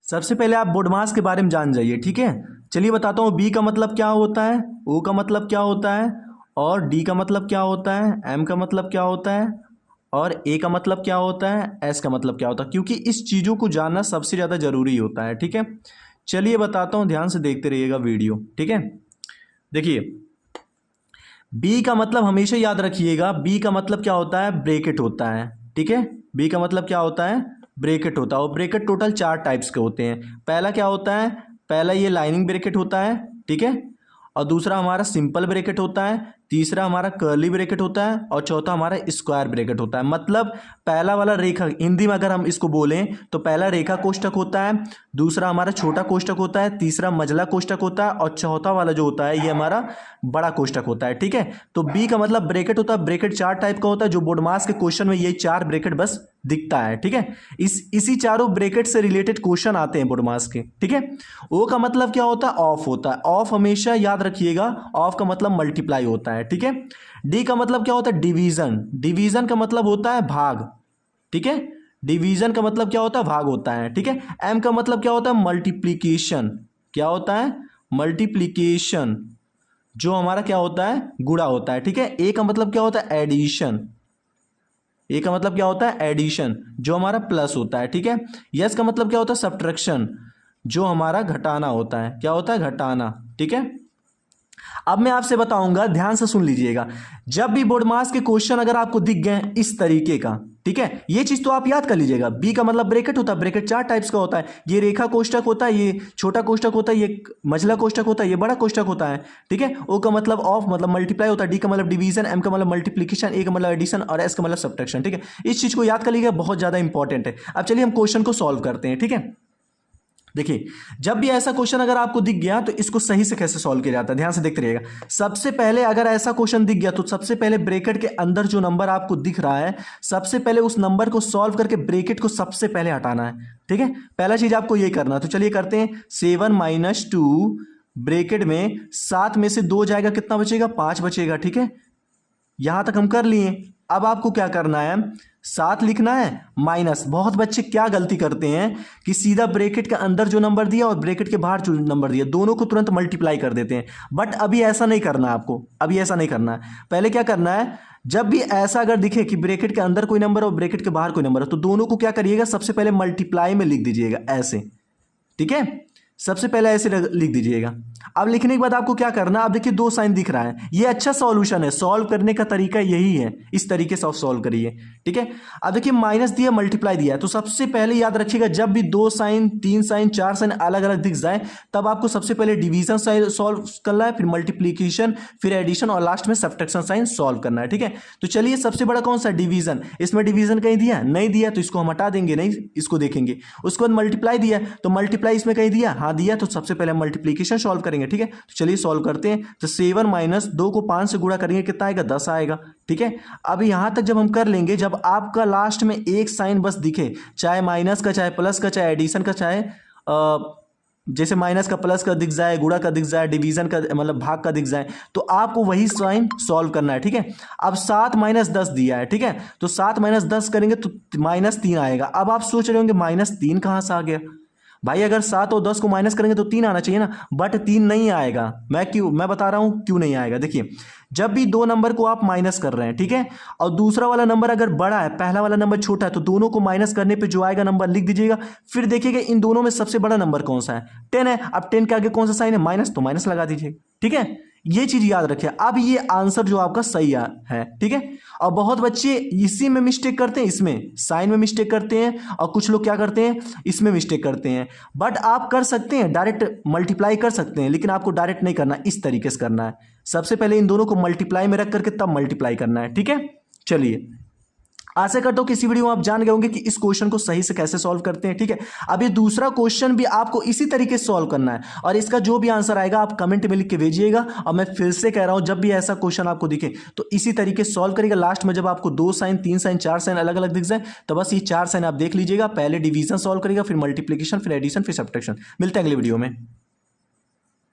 सबसे पहले आप बोडमास के बारे में जान जाइए, ठीक है। चलिए बताता हूँ, बी का मतलब क्या होता है, ओ का मतलब क्या होता है, और डी का मतलब क्या होता है, एम का मतलब क्या होता है, और ए का मतलब क्या होता है, एस का मतलब क्या होता है, क्योंकि इस चीज़ों को जानना सबसे ज़्यादा जरूरी होता है, ठीक है। चलिए बताता हूँ, ध्यान से देखते रहिएगा वीडियो, ठीक है। देखिए, बी का मतलब हमेशा याद रखिएगा, बी का मतलब क्या होता है, ब्रेकेट होता है, ठीक है। बी का मतलब क्या होता है, ब्रेकेट होता है। और ब्रेकेट टोटल 4 टाइप्स के होते हैं। पहला क्या होता है, पहला ये लाइनिंग ब्रेकेट होता है, ठीक है। और दूसरा हमारा सिंपल ब्रेकेट होता है, तीसरा हमारा कर्ली ब्रेकेट होता है, और चौथा हमारा स्क्वायर ब्रेकेट होता है। मतलब पहला वाला रेखा, हिंदी में अगर हम इसको बोलें तो पहला रेखा कोष्टक होता है, दूसरा हमारा छोटा कोष्टक होता है, तीसरा मझला कोष्टक होता है, और चौथा वाला जो होता है ये हमारा बड़ा कोष्टक होता है, ठीक है। तो बी का मतलब ब्रेकेट होता है। ब्रेकेट 4 टाइप का होता है, जो बोर्डमास के क्वेश्चन में ये 4 ब्रेकेट बस दिखता है, ठीक है। इसी चारों ब्रेकेट से रिलेटेड क्वेश्चन आते हैं बोर्डमास के, ठीक है। ओ का मतलब क्या होता है, ऑफ होता है। ऑफ हमेशा याद रखिएगा, ऑफ का मतलब मल्टीप्लाई होता है, ठीक है। डी का मतलब क्या होता है, डिवीजन। डिवीजन का मतलब होता है भाग, ठीक है। डिवीजन का मतलब क्या होता है, भाग होता है, ठीक है। एम का मतलब क्या होता है, मल्टीप्लीकेशन। क्या होता है, मल्टीप्लीकेशन, जो हमारा क्या होता है, गुणा होता है, ठीक है। ए का मतलब क्या होता है, एडिशन। ए का मतलब क्या होता है, एडिशन, जो हमारा प्लस होता है, ठीक है। यस का मतलब क्या होता है, सब्ट्रैक्शन, जो हमारा घटाना होता है। क्या होता है, घटाना, ठीक है। अब मैं आपसे बताऊंगा, ध्यान से सुन लीजिएगा। जब भी बोर्डमास के क्वेश्चन अगर आपको दिख गए इस तरीके का, ठीक है, ये चीज तो आप याद कर लीजिएगा। बी का मतलब ब्रैकेट होता है। ब्रैकेट 4 टाइप्स का होता है। ये रेखा कोष्टक होता है, ये छोटा कोष्टक होता है, ये मझला कोष्टक होता है, ये बड़ा कोष्टक होता है, ठीक है। ओ का मतलब ऑफ, मतलब मल्टीप्लाई होता है। डी का मतलब डिवीजन, एम का मतलब मल्टीप्लीकेशन, ए का मतलब एडिशन, और एस का मतलब सब्ट्रैक्शन, ठीक है। इस चीज को याद कर लीजिएगा, बहुत ज्यादा इंपॉर्टेंट है। अब चलिए हम क्वेश्चन को सॉल्व करते हैं, ठीक है। देखिए, जब भी ऐसा क्वेश्चन अगर आपको दिख गया तो इसको सही से कैसे सॉल्व किया जाता है, ध्यान से देखते रहिएगा। सबसे पहले अगर ऐसा क्वेश्चन दिख गया तो सबसे पहले ब्रैकेट के अंदर जो नंबर आपको दिख रहा है, सबसे पहले उस नंबर को सॉल्व करके ब्रैकेट को सबसे पहले हटाना है, ठीक है। पहला चीज आपको ये करना है, तो चलिए करते हैं। 7 - 2 ब्रैकेट में 7 में से 2 जाएगा, कितना बचेगा, 5 बचेगा, ठीक है। यहां तक हम कर लिए। अब आपको क्या करना है, 7 लिखना है माइनस। बहुत बच्चे क्या गलती करते हैं कि सीधा ब्रैकेट के अंदर जो नंबर दिया और ब्रैकेट के बाहर जो नंबर दिया, दोनों को तुरंत मल्टीप्लाई कर देते हैं। बट अभी ऐसा नहीं करना है आपको, अभी ऐसा नहीं करना है। पहले क्या करना है, जब भी ऐसा अगर दिखे कि ब्रैकेट के अंदर कोई नंबर और ब्रैकेट के बाहर कोई नंबर है, तो दोनों को क्या करिएगा, सबसे पहले मल्टीप्लाई में लिख दीजिएगा, ऐसे, ठीक है। सबसे पहले ऐसे लिख दीजिएगा। अब लिखने के बाद आपको क्या करना, अब देखिए 2 साइन दिख रहा है, ये अच्छा सॉल्यूशन है। सॉल्व करने का तरीका यही है, इस तरीके से आप सॉल्व करिए, ठीक है। अब देखिए माइनस दिया, मल्टीप्लाई दिया है, तो सबसे पहले याद रखिएगा, जब भी 2 साइन, 3 साइन, 4 साइन अलग अलग दिख जाए, तब आपको सबसे पहले डिवीजन साइन सॉल्व करना है, फिर मल्टीप्लीकेशन, फिर एडिशन, और लास्ट में सब्ट्रैक्शन साइन सॉल्व करना है, ठीक है। तो चलिए, सबसे बड़ा कौन सा, डिवीजन। इसमें डिवीजन कहीं दिया, नहीं दिया, तो इसको हम हटा देंगे, नहीं, इसको देखेंगे। उसके बाद मल्टीप्लाई दिया, तो मल्टीप्लाई इसमें कहीं दिया, हाँ दिया, तो सबसे पहले मल्टीप्लीकेशन सॉल्व करेंगे, ठीक है। तो चलिए सॉल्व करते हैं। तो 7 - 2 को 5 से गुणा करेंगे, कितना आएगा, 10 आएगा, ठीक है। अब यहां तक जब हम कर लेंगे, जब आपका लास्ट में एक साइन बस दिखे, चाहे माइनस का, चाहे प्लस का, चाहे एडिशन का, चाहे जैसे माइनस का, प्लस का दिख जाए, गुणा का दिख जाए, डिवीजन का मतलब भाग का दिख जाए, तो आपको वही साइन सॉल्व करना है, ठीक है। अब 7 - 10 दिया है, ठीक है, तो 7 - 10 करेंगे तो -3 आएगा। अब आप सोच रहे होंगे -3 कहां से आ गया भाई, अगर 7 और 10 को माइनस करेंगे तो 3 आना चाहिए ना, बट 3 नहीं आएगा। मैं बता रहा हूं क्यों नहीं आएगा। देखिए, जब भी 2 नंबर को आप माइनस कर रहे हैं, ठीक है, और दूसरा वाला नंबर अगर बड़ा है, पहला वाला नंबर छोटा है, तो दोनों को माइनस करने पे जो आएगा नंबर लिख दीजिएगा। फिर देखिएगा इन दोनों में सबसे बड़ा नंबर कौन सा है, 10 है। अब 10 के आगे कौन सा साइन है, माइनस, तो माइनस लगा दीजिए, ठीक है। ये चीज याद रखिए। अब ये आंसर जो आपका सही है, ठीक है। और बहुत बच्चे इसी में मिस्टेक करते हैं, इसमें साइन में मिस्टेक करते हैं, और कुछ लोग क्या करते हैं, इसमें मिस्टेक करते हैं। बट आप कर सकते हैं, डायरेक्ट मल्टीप्लाई कर सकते हैं, लेकिन आपको डायरेक्ट नहीं करना, इस तरीके से करना है। सबसे पहले इन दोनों को मल्टीप्लाई में रख करके तब मल्टीप्लाई करना है, ठीक है। चलिए, आशा करता हूं किसी वीडियो में आप जान गए होंगे कि इस क्वेश्चन को सही से कैसे सॉल्व करते हैं, ठीक है। अब ये दूसरा क्वेश्चन भी आपको इसी तरीके से सॉल्व करना है, और इसका जो भी आंसर आएगा आप कमेंट में लिख के भेजिएगा। और मैं फिर से कह रहा हूं, जब भी ऐसा क्वेश्चन आपको दिखे तो इसी तरीके से सॉल्व करिएगा। लास्ट में जब आपको 2 साइन, 3 साइन, 4 साइन अलग अलग दिख जाए, तो बस ये 4 साइन आप देख लीजिएगा। पहले डिवीजन सॉल्व करिएगा, फिर मल्टीप्लीकेशन, फिर एडिशन, फिर सब्ट्रैक्शन। मिलते हैं अगले वीडियो में।